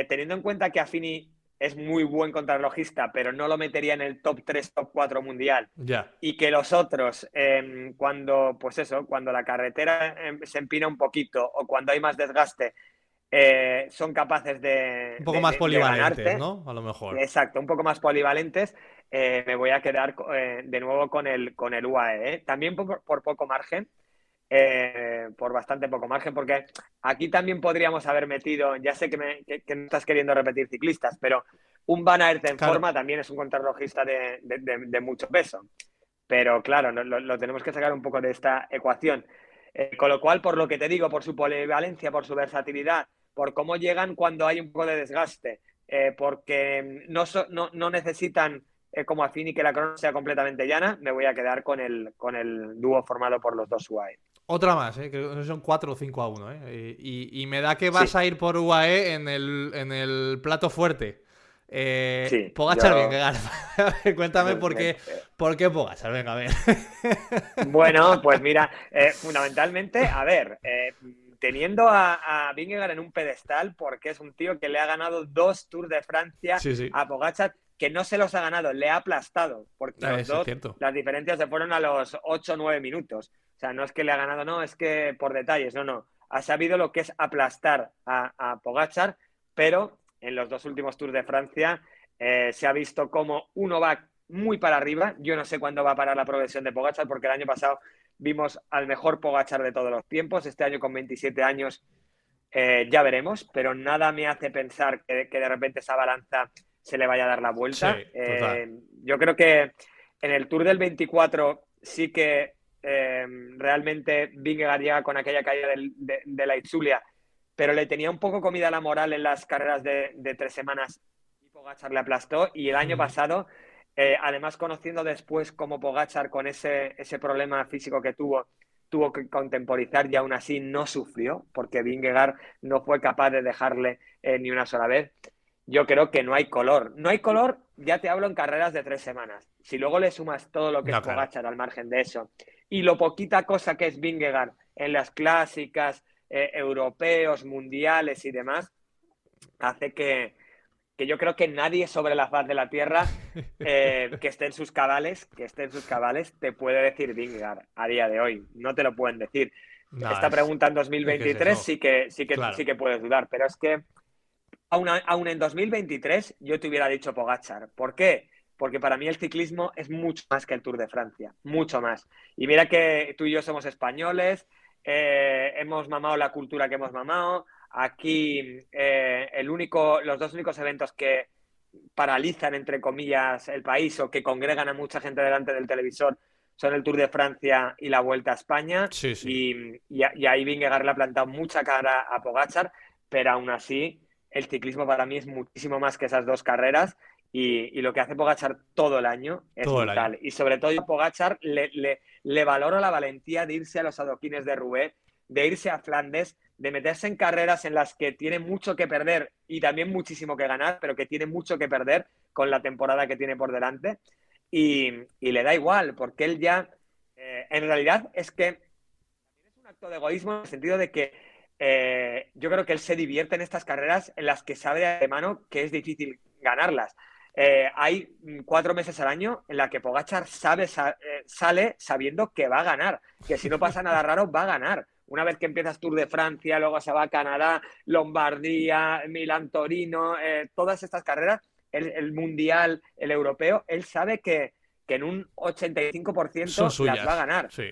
teniendo en cuenta que Affini es muy buen contrarrelojista, pero no lo metería en el top 3, top 4 mundial, Ya. y que los otros, cuando la carretera se empina un poquito o cuando hay más desgaste, son capaces Un poco más de polivalentes, ganarte, ¿no? A lo mejor. exacto, un poco más polivalentes, me voy a quedar de nuevo con el UAE. También por poco margen, por bastante poco margen, porque aquí también podríamos haber metido, ya sé que no estás queriendo repetir ciclistas, pero un Van Aert en Claro. forma también es un contrarrelojista de mucho peso. Pero claro, lo tenemos que sacar un poco de esta ecuación. Con lo cual, por lo que te digo, por su polivalencia, por su versatilidad, por cómo llegan cuando hay un poco de desgaste, porque no necesitan como Affini que la crono sea completamente llana, me voy a quedar con el dúo formado por los dos UAE. Otra más, creo que son 4 o 5-1, y me da que vas Sí, a ir por UAE en el plato fuerte. sí, Pogačar, bien, yo... cuéntame por qué Pogačar, venga, a ver. Bueno, pues mira, fundamentalmente, a ver, teniendo a Vingegaard en un pedestal, porque es un tío que le ha ganado 2 Tours de Francia Sí, sí, a Pogačar, que no se los ha ganado, le ha aplastado, porque los eso es dos, cierto. las diferencias se fueron a los 8 o 9 minutos. O sea, no es que le ha ganado, no, es que por detalles, no. Ha sabido lo que es aplastar a Pogačar, pero en los 2 últimos Tours de Francia se ha visto como uno va muy para arriba. Yo no sé cuándo va a parar la progresión de Pogačar, porque el año pasado vimos al mejor Pogačar de todos los tiempos. Este año con 27 años ya veremos, pero nada me hace pensar que de repente esa balanza se le vaya a dar la vuelta. Sí, total. Yo creo que en el Tour del 24 sí que realmente Vingegaard llega con aquella caída de la Itzulia, pero le tenía un poco comida la moral en las carreras de 3 semanas y Pogačar le aplastó. Y el año pasado, además conociendo después cómo Pogačar con ese problema físico que tuvo que contemporizar y aún así no sufrió, porque Vingegaard no fue capaz de dejarle ni una sola vez. Yo creo que no hay color. No hay color, ya te hablo en carreras de 3 semanas. Si luego le sumas todo lo que es No, claro. Pogačar al margen de eso y lo poquita cosa que es Vingegaard en las clásicas, europeos, mundiales y demás, hace que yo creo que nadie sobre la faz de la Tierra que esté en sus cabales, te puede decir Vingegaard a día de hoy. No te lo pueden decir. No, Esta pregunta en es que es 2023 eso. sí que, sí que, Claro. sí que puedes dudar, pero es que aún en 2023 yo te hubiera dicho Pogačar. ¿Por qué? Porque para mí el ciclismo es mucho más que el Tour de Francia, mucho más. Y mira que tú y yo somos españoles, hemos mamado la cultura que hemos mamado. Aquí los 2 únicos eventos que paralizan, entre comillas, el país o que congregan a mucha gente delante del televisor son el Tour de Francia y la Vuelta a España. Sí, sí. Y ahí Vingegaard le ha plantado mucha cara a Pogačar, pero aún así el ciclismo para mí es muchísimo más que esas 2 carreras y lo que hace Pogačar todo el año es Todo el año. brutal. Y sobre todo a Pogačar le valoro la valentía de irse a los adoquines de Roubaix, de irse a Flandes, de meterse en carreras en las que tiene mucho que perder y también muchísimo que ganar, pero que tiene mucho que perder con la temporada que tiene por delante. Y le da igual, porque él ya, en realidad es que es un acto de egoísmo en el sentido de que yo creo que él se divierte en estas carreras en las que sabe de antemano que es difícil ganarlas. Hay 4 meses al año en la que Pogačar sale sabiendo que va a ganar, que si no pasa nada raro va a ganar. Una vez que empiezas Tour de Francia, luego se va a Canadá, Lombardía, Milán-Torino, todas estas carreras, el Mundial, el Europeo, él sabe que en un Son 85% las va a suyas. ganar. Sí.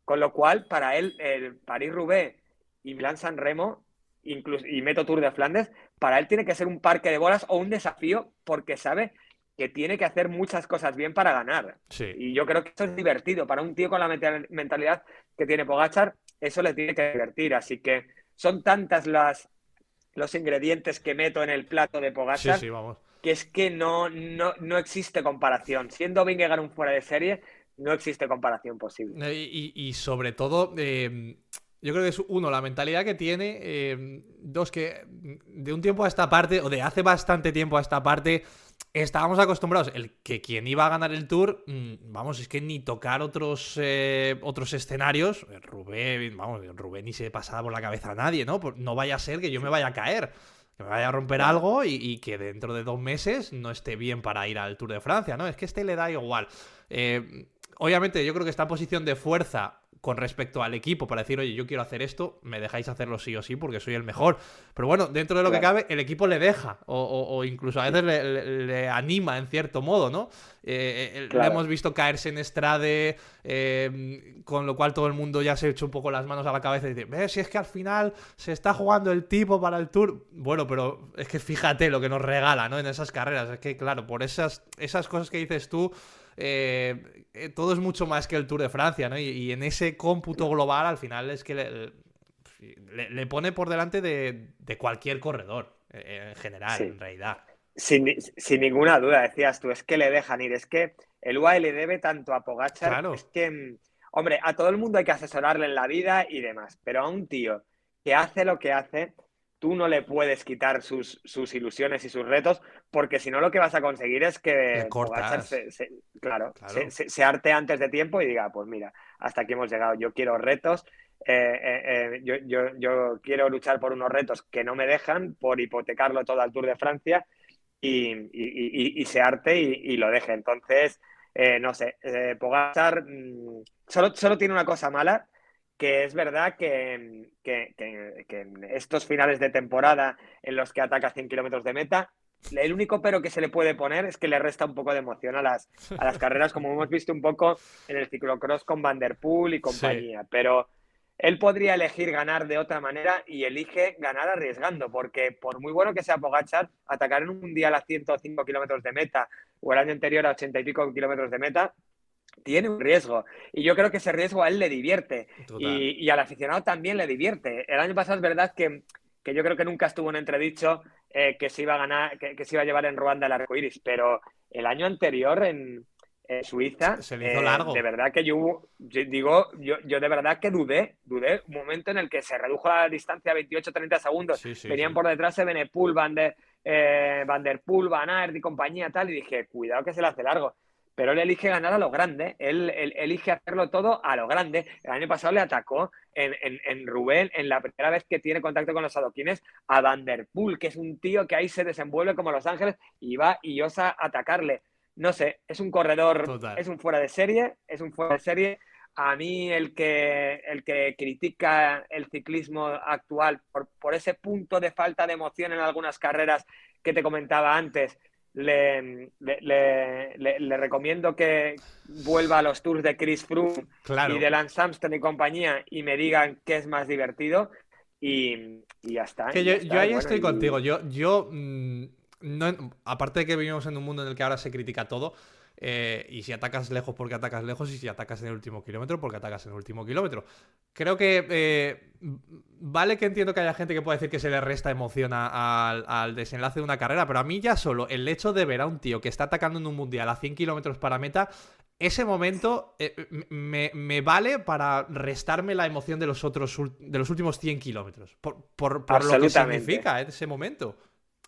Con lo cual, para él, el París-Roubaix y Milán-San Remo, incluso, y Meto Tour de Flandes, para él tiene que ser un parque de bolas o un desafío porque sabe que tiene que hacer muchas cosas bien para ganar. Sí. Y yo creo que eso es divertido. Para un tío con la mentalidad que tiene Pogačar, eso le tiene que divertir. Así que son tantas los ingredientes que meto en el plato de Sí, Pogačar sí, vamos. que es que no existe comparación. Siendo Vingegaard un fuera de serie, no existe comparación posible. Y sobre todo, yo creo que es uno, la mentalidad que tiene, dos, que de un tiempo a esta parte, o de hace bastante tiempo a esta parte, estábamos acostumbrados, el que quien iba a ganar el Tour, vamos, es que ni tocar otros escenarios, Rubén, vamos, Rubén ni se pasaba por la cabeza a nadie, ¿no? No vaya a ser que yo me vaya a caer, que me vaya a romper Claro. algo y que dentro de 2 meses no esté bien para ir al Tour de Francia, ¿no? Es que le da igual. Obviamente yo creo que está en posición de fuerza con respecto al equipo para decir, oye, yo quiero hacer esto, me dejáis hacerlo sí o sí porque soy el mejor. Pero bueno, dentro de lo que Claro. cabe, el equipo le deja o incluso a veces le anima en cierto modo, ¿no? Le Claro. hemos visto caerse en Estrade, con lo cual todo el mundo ya se echó un poco las manos a la cabeza y dice, ¿ves? Si es que al final se está jugando el tipo para el Tour. Bueno, pero es que fíjate lo que nos regala, ¿no? En esas carreras. Es que, claro, por esas cosas que dices tú, todo es mucho más que el Tour de Francia, ¿no? Y en ese cómputo global, al final es que le pone por delante de cualquier corredor, en general, Sí. en realidad. sin ninguna duda, decías tú, es que le dejan ir, es que el UAE le debe tanto a Pogačar, Claro, es que, hombre, a todo el mundo hay que asesorarle en la vida y demás, pero a un tío que hace lo que hace, tú no le puedes quitar sus ilusiones y sus retos, porque si no lo que vas a conseguir es le que Pogačar cortas. claro, Claro. se harte antes de tiempo y diga, pues mira, hasta aquí hemos llegado, yo quiero retos, yo quiero luchar por unos retos que no me dejan por hipotecarlo todo al Tour de Francia y se arte y lo deje. Entonces, no sé, Pogačar solo tiene una cosa mala, que es verdad que en estos finales de temporada en los que ataca 100 kilómetros de meta, el único pero que se le puede poner es que le resta un poco de emoción a las carreras, como hemos visto un poco en el ciclocross con Van der Poel y Sí. compañía. Pero él podría elegir ganar de otra manera y elige ganar arriesgando, porque por muy bueno que sea Pogačar, atacar en un mundial a 105 kilómetros de meta o el año anterior a 80 y pico kilómetros de meta, tiene un riesgo. Y yo creo que ese riesgo a él le divierte Total. y al aficionado también le divierte. El año pasado es verdad que yo creo que nunca estuvo en entredicho que se iba a ganar, que se iba a llevar en Ruanda el arco iris, pero el año anterior en Suiza, Se le hizo de largo. verdad que yo de verdad que dudé un momento en el que se redujo la distancia a 28-30 segundos. Sí, sí, Venían sí. por detrás de Benepul, Van der Poel, Van Aert y compañía tal, y dije, cuidado que se le hace largo. Pero él elige ganar a lo grande, él elige hacerlo todo a lo grande. El año pasado le atacó en Rubén, en la primera vez que tiene contacto con los adoquines, a Van der Poel, que es un tío que ahí se desenvuelve como Los Ángeles y va y osa atacarle. No sé, es un corredor, Total. es un fuera de serie, es un fuera de serie. A mí el que critica el ciclismo actual por ese punto de falta de emoción en algunas carreras que te comentaba antes, le recomiendo que vuelva a los tours de Chris Froome y Claro. de Lance Armstrong y compañía y me digan qué es más divertido y ya está, Que y ya yo está. Y ahí bueno, estoy contigo. y No, aparte de que vivimos en un mundo en el que ahora se critica todo, y si atacas lejos porque atacas lejos, y si atacas en el último kilómetro porque atacas en el último kilómetro. Creo que vale que entiendo que haya gente que pueda decir que se le resta emoción al desenlace de una carrera, pero a mí ya solo el hecho de ver a un tío que está atacando en un mundial a 100 kilómetros para meta, ese momento me vale para restarme la emoción de de los últimos 100 kilómetros. Por lo que absolutamente, significa ese momento.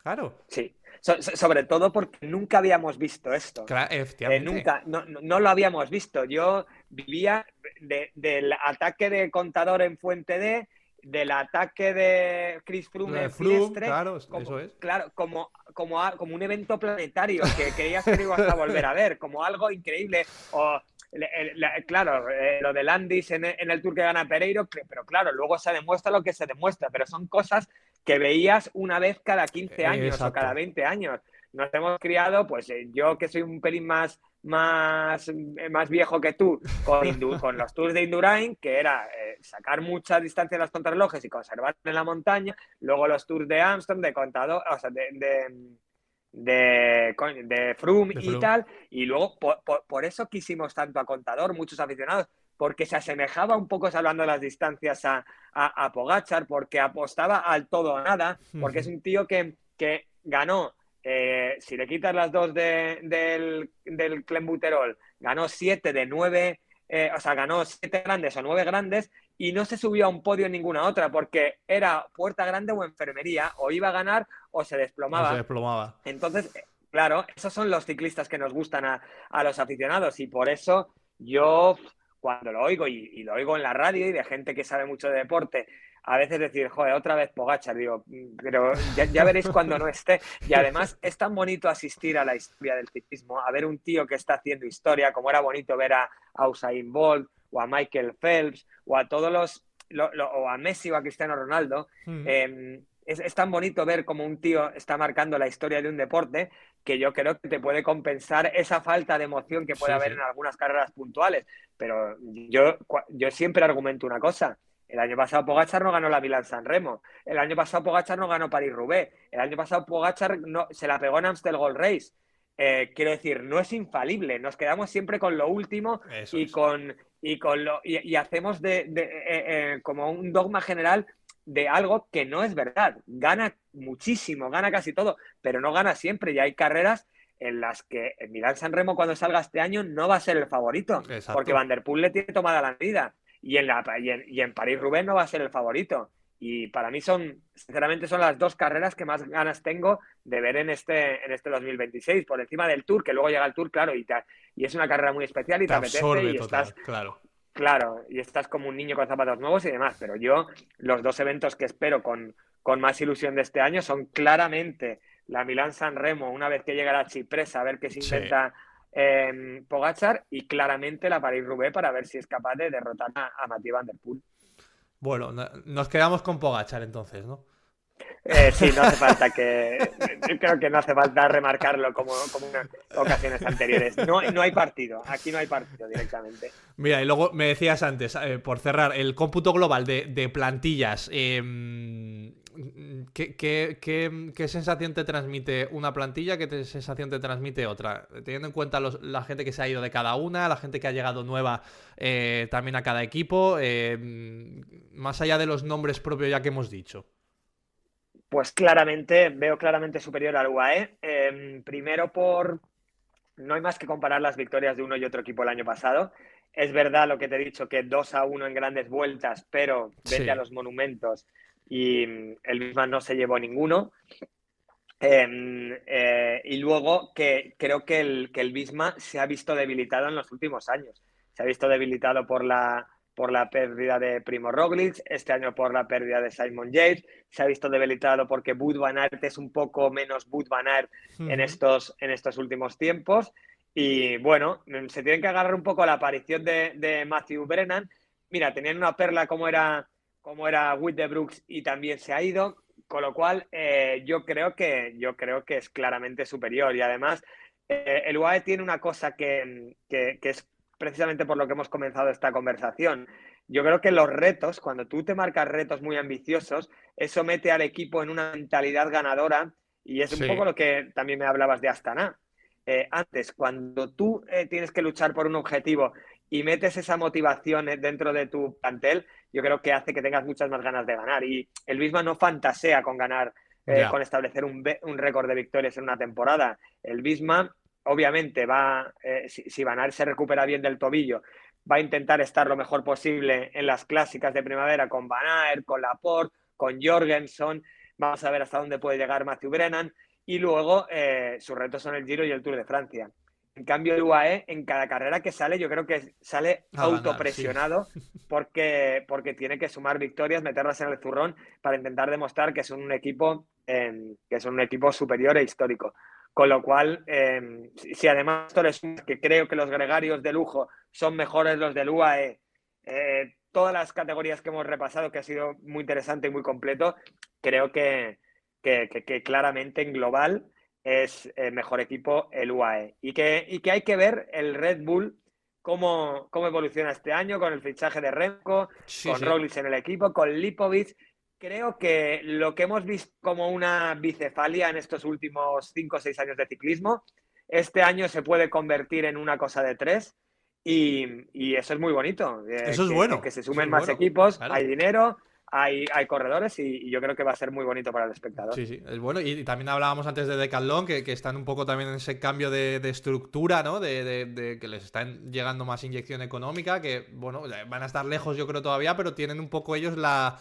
Claro. sí. Sobre todo porque nunca habíamos visto esto. Efectivamente. Nunca, no lo habíamos visto. Yo vivía del ataque de Contador en Fuente del ataque de Chris Lo Froome de en Froome, Finestre, claro, como, eso es. claro, como un evento planetario que creías que no ibas a volver a ver, como algo increíble. O, claro, lo de Landis en el Tour que gana Pereiro, pero claro, luego se demuestra lo que se demuestra, pero son cosas que veías una vez cada 15 años o cada Exacto. 20 años. Nos hemos criado, pues yo que soy un pelín más viejo que tú, con los tours de Indurain, que era sacar mucha distancia en las contrarrelojes y conservar en la montaña, luego los tours de Armstrong, de Contador, o sea, de Froome De y Froome. tal, y luego por eso quisimos tanto a Contador, muchos aficionados, porque se asemejaba un poco, hablando de las distancias, a Pogačar, porque apostaba al todo o nada, porque es un tío que ganó, si le quitas las dos del Clenbuterol, ganó 7 de 9, o sea, ganó 7 grandes o 9 grandes y no se subió a un podio en ninguna otra, porque era puerta grande o enfermería, o iba a ganar o se O se desplomaba. desplomaba. Entonces, claro, esos son los ciclistas que nos gustan a los aficionados y por eso yo cuando lo oigo y lo oigo en la radio y de gente que sabe mucho de deporte, a veces decir, joder, otra vez Pogačar, digo, pero ya veréis cuando no esté. Y además es tan bonito asistir a la historia del ciclismo, a ver un tío que está haciendo historia, como era bonito ver a Usain Bolt o a Michael Phelps o a todos o a Messi o a Cristiano Ronaldo. Es tan bonito ver cómo un tío está marcando la historia de un deporte que yo creo que te puede compensar esa falta de emoción que puede Sí, haber en sí. algunas carreras puntuales. Pero yo siempre argumento una cosa. El año pasado Pogačar no ganó la Milán-San Remo. El año pasado Pogačar no ganó París-Roubaix. El año pasado Pogačar se la pegó en Amstel Gold Race. Quiero decir, no es infalible. Nos quedamos siempre con lo último Eso y es. hacemos como un dogma general de algo que no es verdad. Gana muchísimo, gana casi todo, pero no gana siempre. Y hay carreras en las que el Milán-San Remo, cuando salga este año, no va a ser el favorito, porque Exacto. Van der Poel le tiene tomada la medida. Y en París-Roubaix no va a ser el favorito. Y para mí sinceramente, son las dos carreras que más ganas tengo de ver en este 2026, por encima del Tour, que luego llega el Tour, claro, y es una carrera muy especial y Te te apetece absorbe y total, estás, claro. claro, y estás como un niño con zapatos nuevos y demás. Pero yo, los dos eventos que espero con más ilusión de este año son claramente la Milán-San Remo, una vez que llegará a Chipresa, a ver qué se Sí. inventa Pogačar, y claramente la París-Roubaix para ver si es capaz de derrotar a Mathieu Van Der Poel. Bueno, nos quedamos con Pogachar entonces, ¿no? Sí, no hace falta que. Creo que no hace falta remarcarlo como en ocasiones anteriores. No, no hay partido. Aquí no hay partido directamente. Mira, y luego me decías antes, por cerrar, el cómputo global de plantillas. ¿Qué sensación te transmite una plantilla? ¿Qué sensación te transmite otra? Teniendo en cuenta la gente que se ha ido de cada una, la gente que ha llegado nueva también a cada equipo, más allá de los nombres propios ya que hemos dicho. Pues veo claramente superior al UAE. Primero no hay más que comparar las victorias de uno y otro equipo el año pasado. Es verdad lo que te he dicho, que 2-1 en grandes vueltas, pero vete a Sí, los monumentos y el mismo no se llevó ninguno. Y luego que creo que el Visma se ha visto debilitado en los últimos años. Se ha visto debilitado por la pérdida de Primo Roglic, este año por la pérdida de Simon Yates, se ha visto debilitado porque Wout van Aert es un poco menos Wout van Aert en estos últimos tiempos. Y bueno, se tienen que agarrar un poco a la aparición de Matthew Brennan. Mira, tenían una perla como era Wout de Brooks y también se ha ido. Con lo cual, yo creo que es claramente superior. Y además, el UAE tiene una cosa que es precisamente por lo que hemos comenzado esta conversación. Yo creo que los retos, cuando tú te marcas retos muy ambiciosos, eso mete al equipo en una mentalidad ganadora, y es un sí, poco lo que también me hablabas de Astana. Antes, cuando tú tienes que luchar por un objetivo y metes esa motivación dentro de tu plantel, yo creo que hace que tengas muchas más ganas de ganar. Y el Visma no fantasea con ganar, ya. con establecer un récord de victorias en una temporada. El Visma, obviamente, si Van Aert se recupera bien del tobillo, va a intentar estar lo mejor posible en las clásicas de primavera con Van Aert, con Laporte, con Jorgensen. Vamos a ver hasta dónde puede llegar Matthew Brennan. Y luego sus retos son el Giro y el Tour de Francia. En cambio, el UAE, en cada carrera que sale, yo creo que sale A ganar, sí. autopresionado porque tiene que sumar victorias, meterlas en el zurrón para intentar demostrar que son un equipo superior e histórico. Con lo cual, si además esto le sumas que creo que los gregarios de lujo son mejores los del UAE, todas las categorías que hemos repasado, que ha sido muy interesante y muy completo, creo que claramente en global es mejor equipo el UAE. Y que hay que ver el Red Bull cómo evoluciona este año con el fichaje de Remco, Sí, con sí. Roglic en el equipo, con Lipovic. Creo que lo que hemos visto como una bicefalia en estos últimos 5 o 6 años de ciclismo, este año se puede convertir en una cosa de tres, y eso es muy bonito, Eso es que bueno. se Eso sumen es más bueno. equipos, Claro. hay dinero, hay corredores, y yo creo que va a ser muy bonito para el espectador. Sí, sí, es bueno. Y también hablábamos antes de Decathlon, que están un poco también en ese cambio de estructura, ¿no? De que les están llegando más inyección económica, que, bueno, van a estar lejos yo creo todavía, pero tienen un poco ellos la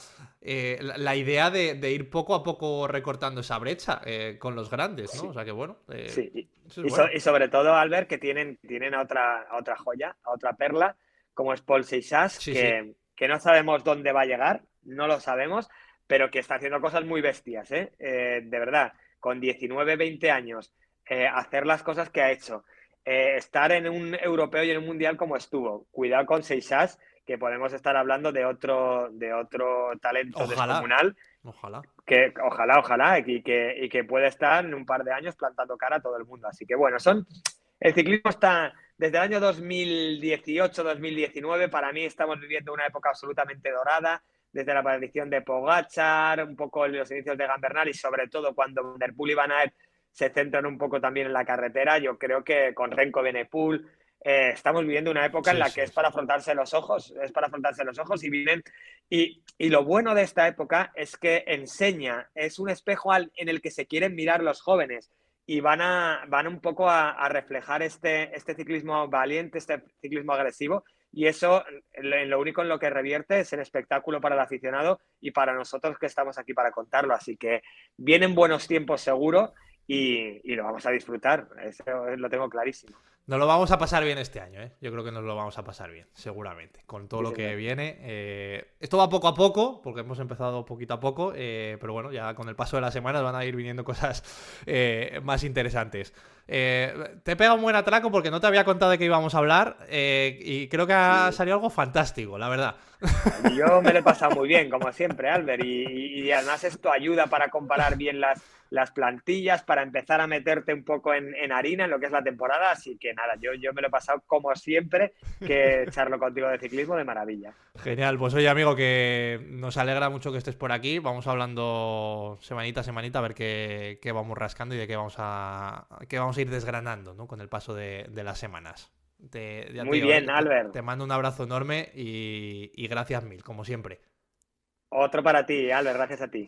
idea de ir poco a poco recortando esa brecha con los grandes, ¿no? O Sí, sea que, bueno, sí. eso es Y, bueno. y sobre todo, Albert, que tienen a otra joya, a otra perla, como es Paul Seixas, Sí, sí. que no sabemos dónde va a llegar, no lo sabemos, pero que está haciendo cosas muy bestias, ¿eh? De verdad, con 19, 20 años, hacer las cosas que ha hecho, estar en un europeo y en un mundial como estuvo. Cuidado con Seixas, que podemos estar hablando de otro talento Ojalá. descomunal, Ojalá. que ojalá, y que puede estar en un par de años plantando cara a todo el mundo. Así que bueno, el ciclismo está desde el año 2018-2019, para mí estamos viviendo una época absolutamente dorada, desde la aparición de Pogačar, un poco en los inicios de Egan Bernal, y sobre todo cuando Van der Poel y Van Aert se centran un poco también en la carretera. Yo creo que con Renko Evenepoel, estamos viviendo una época en Sí, la que sí, es sí. para afrontarse los ojos, es para afrontarse los ojos y vienen. Y lo bueno de esta época es que enseña, es un espejo en el que se quieren mirar los jóvenes y van un poco a reflejar este ciclismo valiente, este ciclismo agresivo. Y eso, lo único en lo que revierte es el espectáculo para el aficionado y para nosotros que estamos aquí para contarlo. Así que vienen buenos tiempos seguro y lo vamos a disfrutar. Eso lo tengo clarísimo. Nos lo vamos a pasar bien este año, ¿eh? Yo creo que nos lo vamos a pasar bien, seguramente, con todo Sí, lo que señor. viene. Esto va poco a poco, porque hemos empezado poquito a poco, pero bueno, ya con el paso de las semanas van a ir viniendo cosas más interesantes. Te he pegado un buen atraco porque no te había contado de qué íbamos a hablar y creo que ha Sí. salido algo fantástico, la verdad. Yo me lo he pasado muy bien, como siempre, Albert, y además esto ayuda para comparar bien las plantillas, para empezar a meterte un poco en harina en lo que es la temporada, así que nada, yo me lo he pasado como siempre, que charlo contigo de ciclismo de maravilla. Genial, pues oye amigo, que nos alegra mucho que estés por aquí. Vamos hablando semanita a semanita a ver qué vamos rascando y de qué vamos a ir desgranando, ¿no? Con el paso de las semanas. Ya te Muy digo, bien, Albert. te mando un abrazo enorme y gracias mil, como siempre. Otro para ti, Albert, gracias a ti.